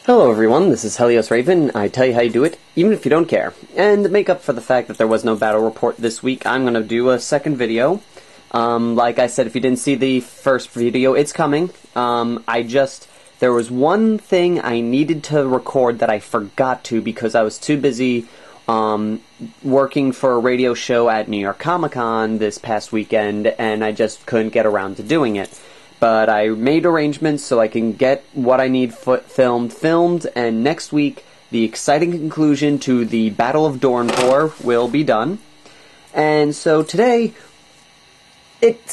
Hello everyone, this is Helios Raven. I tell you how you do it, even if you don't care. And to make up for the fact that there was no battle report this week, I'm going to do a second video. Like I said, if you didn't see the first video, it's coming. There was one thing I needed to record that I forgot to because I was too busy working for a radio show at New York Comic Con this past weekend, and I just couldn't get around to doing it. But I made arrangements so I can get what I need filmed, and next week, the exciting conclusion to the Battle of Dorntor will be done. And so today, it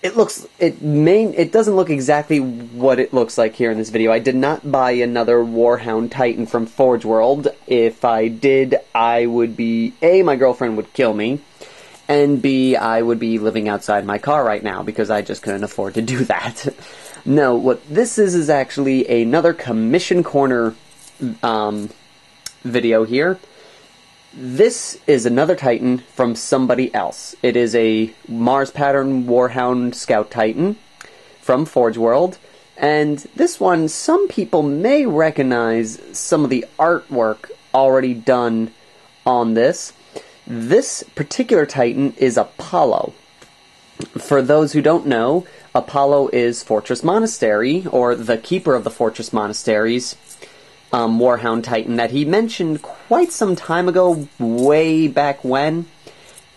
doesn't look exactly what it looks like here in this video. I did not buy another Warhound Titan from Forge World. If I did, I would be, A, my girlfriend would kill me, and B, I would be living outside my car right now because I just couldn't afford to do that. No, what this is actually another Commission Corner video here. This is another Titan from somebody else. It is a Mars Pattern Warhound Scout Titan from Forge World. And this one, some people may recognize some of the artwork already done on this. This particular Titan is Apollo. For those who don't know, Apollo is Fortress Monastery, or the Keeper of the Fortress Monasteries, Warhound Titan that he mentioned quite some time ago, way back when,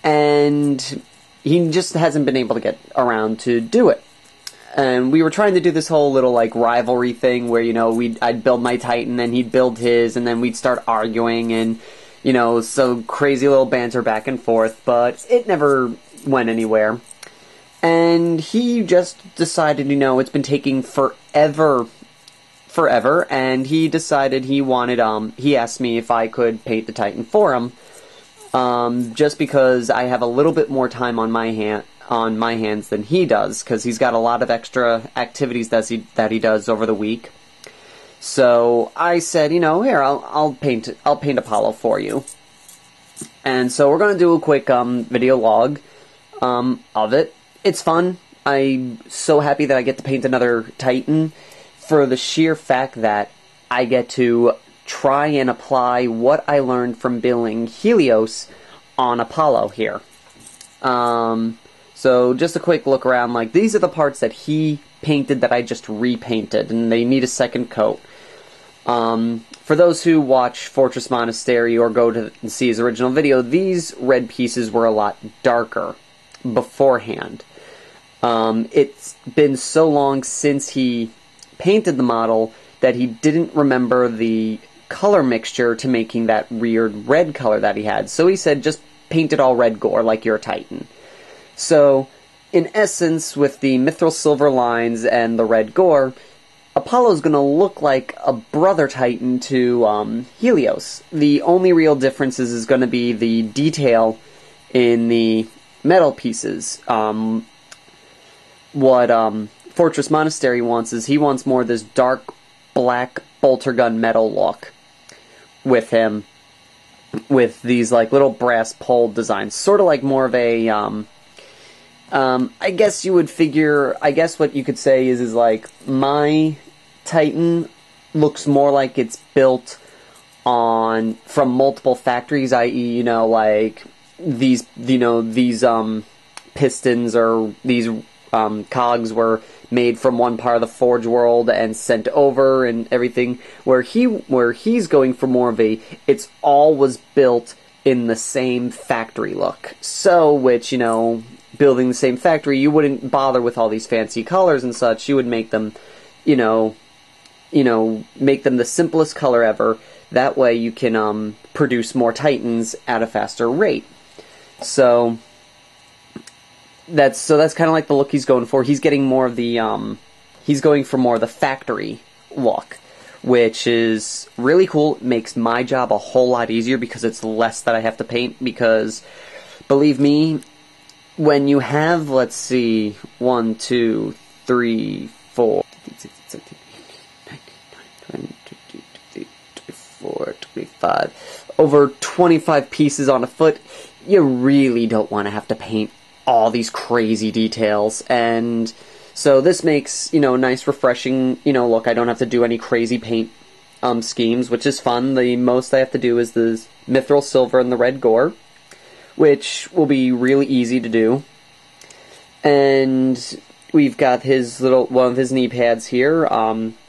and he just hasn't been able to get around to do it. And we were trying to do this whole little, like, rivalry thing where, you know, I'd build my Titan, and he'd build his, and then we'd start arguing, and you know, so crazy little banter back and forth, but it never went anywhere. And he just decided, you know, it's been taking forever, and he decided he wanted, he asked me if I could paint the Titan for him, just because I have a little bit more time on my hands than he does, because he's got a lot of extra activities that he does over the week. So I said, you know, here, I'll paint Apollo for you. And so we're going to do a quick video log of it. It's fun. I'm so happy that I get to paint another Titan for the sheer fact that I get to try and apply what I learned from building Helios on Apollo here. So just a quick look around, like, these are the parts that he painted that I just repainted, and they need a second coat. For those who watch Fortress Monastery or go to see his original video, these red pieces were a lot darker beforehand. It's been so long since he painted the model that he didn't remember the color mixture to making that weird red color that he had. So he said, just paint it all red gore like you're a Titan. So, in essence, with the mithril silver lines and the red gore, Apollo's going to look like a brother Titan to Helios. The only real difference is going to be the detail in the metal pieces. What Fortress Monastery wants is he wants more of this dark black bolter gun metal look with him, with these like little brass pole designs, sort of like more of a I guess you would figure, I guess what you could say is like, my Titan looks more like it's built from multiple factories, i.e., you know, like, these pistons or these, cogs were made from one part of the Forge World and sent over and everything, where he's going for more of a, it's all was built in the same factory look. So, which, you know, building the same factory, you wouldn't bother with all these fancy colors and such. You would make them, you know, make them the simplest color ever. That way you can produce more Titans at a faster rate. So that's kind of like the look he's going for. He's getting more of the he's going for more of the factory look, which is really cool. It makes my job a whole lot easier because it's less that I have to paint, because believe me, when you have, let's see, 1, 2, 3, 4, 25, over 25 pieces on a foot, you really don't want to have to paint all these crazy details. And so this makes, you know, nice, refreshing, you know, look. I don't have to do any crazy paint schemes, which is fun. The most I have to do is the Mithril Silver and the Red Gore, which will be really easy to do. And we've got his one of his knee pads here.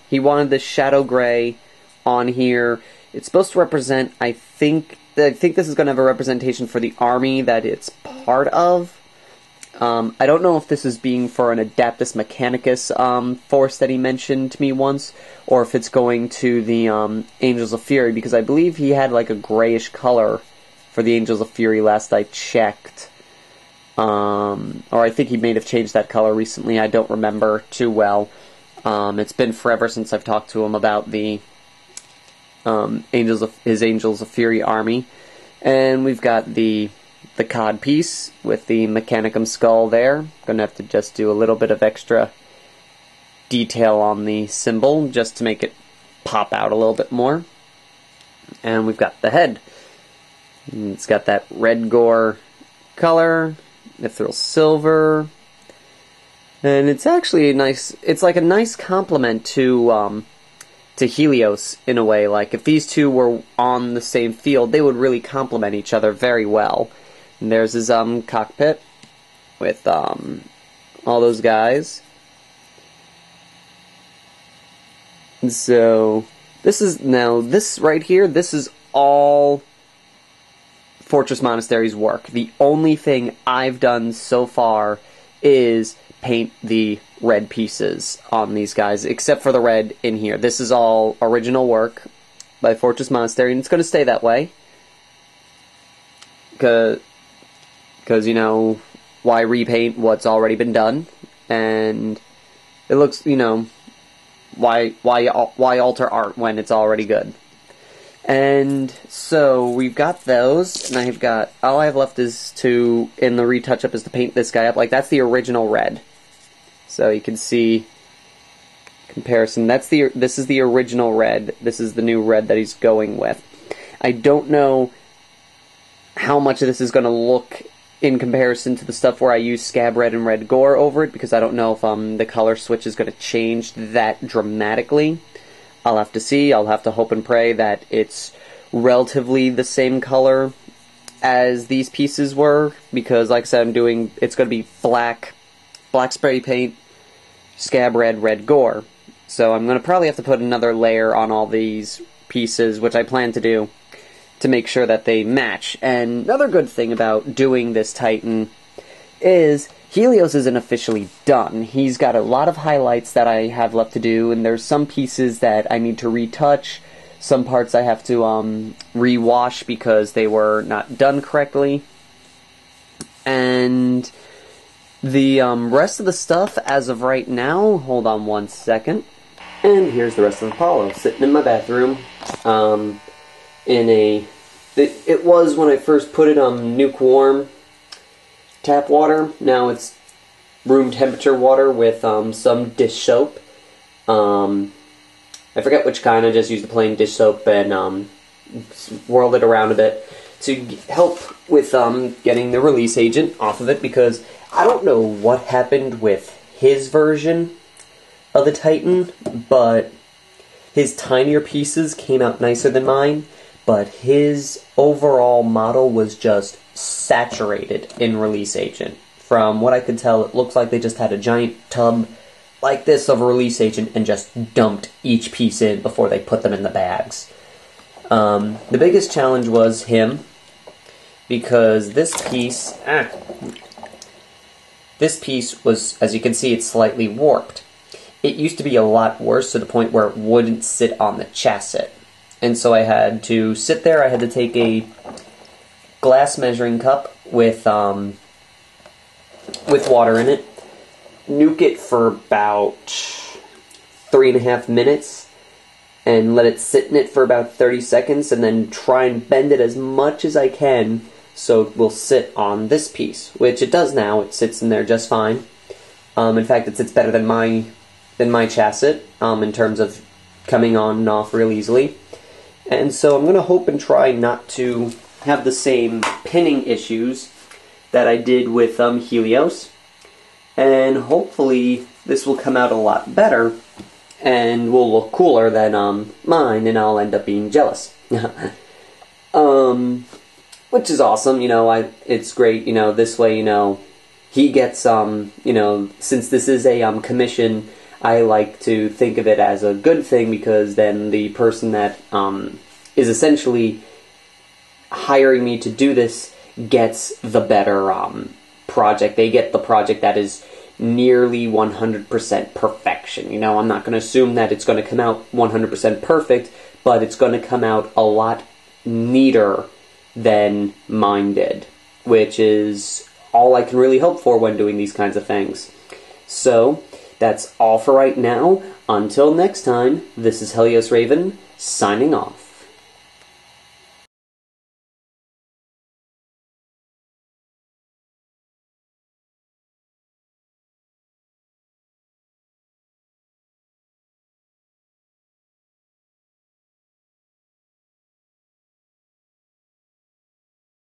He wanted the Shadow Gray on here. It's supposed to represent, I think this is going to have a representation for the army that it's part of. I don't know if this is being for an Adeptus Mechanicus force that he mentioned to me once, or if it's going to the Angels of Fury, because I believe he had like a grayish color for the Angels of Fury last I checked. Or I think he may have changed that color recently, I don't remember too well. It's been forever since I've talked to him about the Angels of Fury army. And we've got the cod piece with the Mechanicum skull there. Gonna have to just do a little bit of extra detail on the symbol just to make it pop out a little bit more. And we've got the head. It's got that Red Gore color, Mithril Silver, and it's actually it's like a nice complement to Helios in a way. Like if these two were on the same field, they would really complement each other very well. And there's his cockpit with all those guys. And so this right here, this is all Fortress Monastery's work. The only thing I've done so far is paint the red pieces on these guys, except for the red in here. This is all original work by Fortress Monastery, and it's going to stay that way. Because, you know, why repaint what's already been done? And it looks, you know, why alter art when it's already good? And so we've got those, and all I have left is in the retouch up is to paint this guy up. Like, that's the original red. So you can see comparison. This is the original red. This is the new red that he's going with. I don't know how much of this is going to look in comparison to the stuff where I use Scab Red and Red Gore over it, because I don't know if the color switch is going to change that dramatically. I'll have to see. I'll have to hope and pray that it's relatively the same color as these pieces were, because like I said, it's going to be black spray paint, Scab Red, Red Gore. So I'm going to probably have to put another layer on all these pieces, which I plan to do, to make sure that they match. And another good thing about doing this Titan is Helios isn't officially done. He's got a lot of highlights that I have left to do, and there's some pieces that I need to retouch. Some parts I have to rewash because they were not done correctly. And the rest of the stuff as of right now, hold on one second. And here's the rest of Apollo, sitting in my bathroom. It was when I first put it on nuke-warm tap water. Now it's room temperature water with some dish soap. I forget which kind. I just used the plain dish soap and swirled it around a bit to help with getting the release agent off of it, because I don't know what happened with his version of the Titan, but his tinier pieces came out nicer than mine, but his overall model was just saturated in release agent. From what I could tell, it looks like they just had a giant tub like this of a release agent and just dumped each piece in before they put them in the bags. The biggest challenge was him, because this piece was, as you can see, it's slightly warped. It used to be a lot worse, to the point where it wouldn't sit on the chassis. And so I had to sit there. I had to take a glass measuring cup with water in it, nuke it for about 3.5 minutes, and let it sit in it for about 30 seconds, and then try and bend it as much as I can so it will sit on this piece, which it does now. It sits in there just fine. In fact, it sits better than my chassis in terms of coming on and off real easily. And so I'm going to hope and try not to have the same pinning issues that I did with Helios, and hopefully this will come out a lot better. and will look cooler than mine, and I'll end up being jealous. Which is awesome, it's great, this way, he gets, since this is a commission, I like to think of it as a good thing, because then the person that is essentially hiring me to do this gets the better project. They get the project that is nearly 100% perfection. I'm not going to assume that it's going to come out 100% perfect, but it's going to come out a lot neater than mine did, which is all I can really hope for when doing these kinds of things. So, that's all for right now. Until next time, this is Helios Raven, signing off.